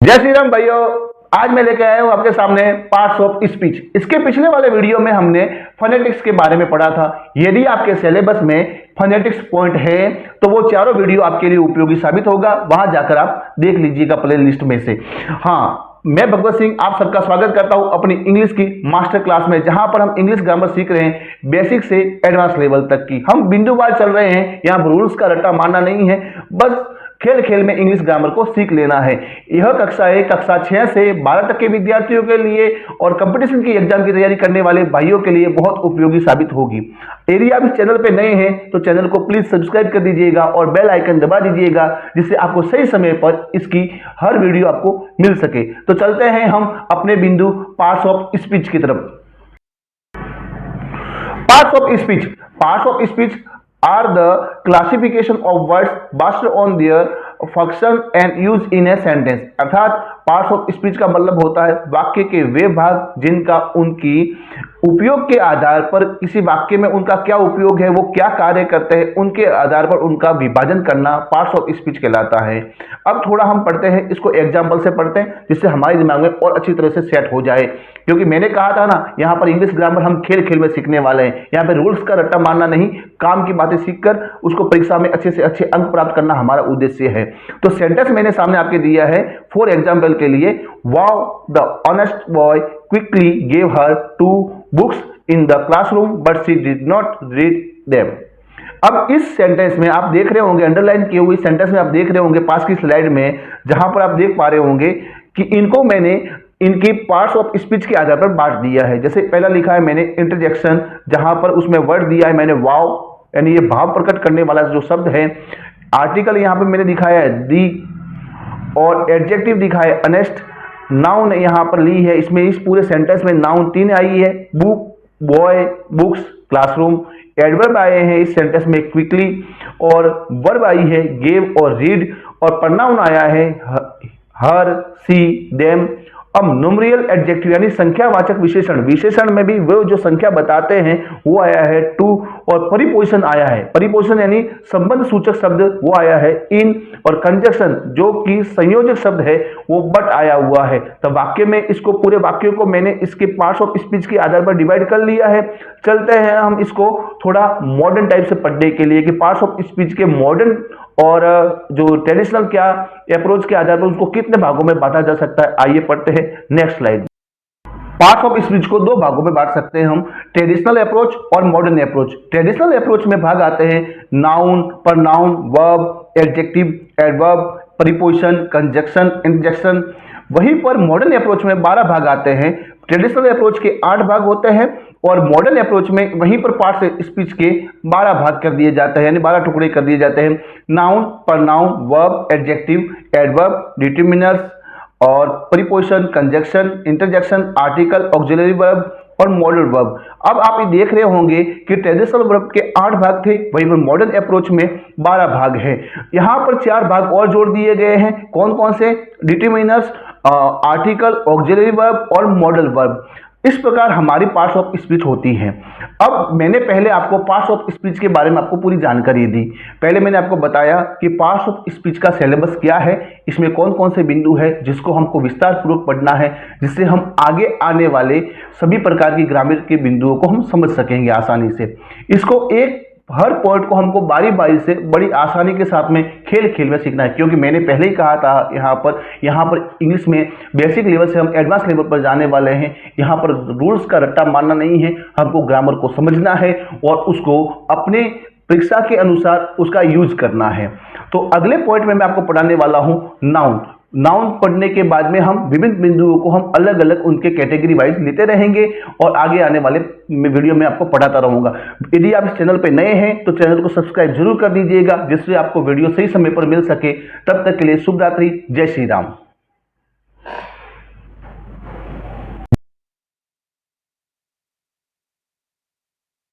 जय श्री राम भाइयों। आज मैं लेके आया हूं आपके सामने पार्ट्स ऑफ स्पीच। इसके पिछले वाले वीडियो में हमने फोनेटिक्स के बारे में पढ़ा था। यदि आपके सिलेबस में फोनेटिक्स पॉइंट है तो वो चारों वीडियो आपके लिए उपयोगी साबित होगा। वहां जाकर आप देख लीजिएगा प्ले लिस्ट में से। हाँ, मैं भगवत सिंह आप सबका स्वागत करता हूं अपनी इंग्लिश की मास्टर क्लास में, जहां पर हम इंग्लिश ग्रामर सीख रहे हैं बेसिक से एडवांस लेवल तक की। हम बिंदुवार चल रहे हैं, यहाँ रूल्स का रट्टा मारना नहीं है, बस खेल खेल में इंग्लिश ग्रामर को सीख लेना है। यह कक्षा है कक्षा 6 से 12 तक के विद्यार्थियों के लिए और कंपटीशन की एग्जाम की तैयारी करने वाले भाइयों के लिए बहुत उपयोगी साबित होगी। यदि आप इस चैनल पे नए हैं तो चैनल को प्लीज सब्सक्राइब कर दीजिएगा और बेल आइकन दबा दीजिएगा, जिससे आपको सही समय पर इसकी हर वीडियो आपको मिल सके। तो चलते हैं हम अपने बिंदु पार्ट्स ऑफ स्पीच की तरफ। Parts of speech are the classification of words based on their function and use in a sentence। अर्थात पार्ट्स ऑफ स्पीच का मतलब होता है वाक्य के वे भाग जिनका उनकी उपयोग के आधार पर, किसी वाक्य में उनका क्या उपयोग है, वो क्या कार्य करते हैं, उनके आधार पर उनका विभाजन करना पार्ट्स ऑफ स्पीच कहलाता है। अब थोड़ा हम पढ़ते हैं, इसको एग्जाम्पल से पढ़ते हैं जिससे हमारे दिमाग में और अच्छी तरह से सेट हो जाए। क्योंकि मैंने कहा था ना, यहाँ पर इंग्लिश ग्रामर हम खेल खेल में सीखने वाले हैं। यहाँ पे रूल्स का रट्टा मारना नहीं, काम की बातें सीखकर उसको परीक्षा में अच्छे से अच्छे अंक प्राप्त करना हमारा उद्देश्य है। तो सेंटेंस मैंने सामने आपके दिया है फॉर एग्जाम्पल के लिए। Wow the honest boy quickly gave her 2 books in the classroom but she did not read them. अब इस सेंटेंस में आप देख रहे होंगे, अंडरलाइन किए हुए सेंटेंस में आप देख रहे होंगे पास की स्लाइड में, जहां पर आप देख पा रहे होंगे कि इनको मैंने इनकी पार्ट्स ऑफ स्पीच के आधार पर बांट दिया है। जैसे पहला लिखा है मैंने इंटरजेक्शन, जहां पर उसमें वर्ड दिया है मैंने वाओ, यानी ये भाव प्रकट करने वाला जो शब्द है। आर्टिकल यहाँ पे मैंने दिखाया है दी, और एडजेक्टिव दिखा है अनेस्ट। नाउन यहाँ पर ली है, इसमें इस पूरे सेंटेंस में नाउन 3 आई है, book, boy, books, classroom. Adverb आए हैं इस सेंटेंस में क्विकली, और वर्ब आई है गेव और रीड, और प्रोनाउन आया है हर, सी, देम। अब न्यूमरियल एडजेक्टिव यानी संख्यावाचक विशेषण, विशेषण में भी वो जो संख्या बताते हैं वो आया है टू, और परिपोजिशन आया है, परिपोजिशन यानी संबंध सूचक शब्द वो आया है इन, और कंजक्शन जो कि संयोजक शब्द है वो बट आया हुआ है। तो वाक्य में इसको पूरे वाक्यों को मैंने इसके पार्ट्स ऑफ स्पीच के आधार पर डिवाइड कर लिया है। चलते हैं हम इसको थोड़ा मॉडर्न टाइप से पढ़ने के लिए कि पार्ट्स ऑफ स्पीच के मॉडर्न और जो ट्रेडिशनल क्या अप्रोच के आधार पर उसको कितने भागों में बांटा जा सकता है। आइए पढ़ते हैं next slide. Parts of speech को 2 भागों में बांट सकते हैं हम, ट्रेडिशनल अप्रोच और मॉडर्न अप्रोच। ट्रेडिशनल अप्रोच में भाग आते हैं noun, pronoun, verb, adjective, adverb, preposition, conjunction, interjection. वहीं पर मॉडर्न अप्रोच में 12 भाग आते हैं। ट्रेडिशनल अप्रोच के 8 भाग होते हैं और मॉडर्न अप्रोच में वहीं पर पार्ट्स स्पीच के 12 भाग कर दिए जाते हैं, यानी 12 टुकड़े कर दिए जाते हैं। Noun, pronoun, verb, adjective, adverb, determiners और preposition, conjunction, interjection, article, auxiliary verb और मॉडल वर्ब। अब आप ये देख रहे होंगे कि ट्रेडिशनल वर्ब के 8 भाग थे, वहीं पर मॉडर्न अप्रोच में 12 भाग है। यहाँ पर 4 भाग और जोड़ दिए गए हैं। कौन कौन से? डिटरमिनर्स, आर्टिकल, ऑक्सिलरी वर्ब और मॉडल वर्ब। इस प्रकार हमारी पार्ट्स ऑफ स्पीच होती हैं। अब मैंने पहले आपको पार्ट्स ऑफ स्पीच के बारे में आपको पूरी जानकारी दी। पहले मैंने आपको बताया कि पार्ट्स ऑफ स्पीच का सिलेबस क्या है, इसमें कौन कौन से बिंदु है जिसको हमको विस्तार पूर्वक पढ़ना है, जिससे हम आगे आने वाले सभी प्रकार की ग्रामर के बिंदुओं को हम समझ सकेंगे आसानी से। इसको हर पॉइंट को हमको बारी बारी से बड़ी आसानी के साथ में खेल खेल में सीखना है। क्योंकि मैंने पहले ही कहा था यहाँ पर इंग्लिश में बेसिक लेवल से हम एडवांस लेवल पर जाने वाले हैं। यहाँ पर रूल्स का रट्टा मारना नहीं है, हमको ग्रामर को समझना है और उसको अपने परीक्षा के अनुसार उसका यूज करना है। तो अगले पॉइंट में मैं आपको पढ़ाने वाला हूँ नाउन। नाउन पढ़ने के बाद में हम विभिन्न बिंदुओं को हम अलग अलग उनके कैटेगरी वाइज लेते रहेंगे और आगे आने वाले वीडियो में आपको पढ़ाता रहूंगा। यदि आप इस चैनल पे नए हैं तो चैनल को सब्सक्राइब जरूर कर दीजिएगा, जिससे आपको वीडियो सही समय पर मिल सके। तब तक के लिए शुभ रात्रि, जय श्री राम।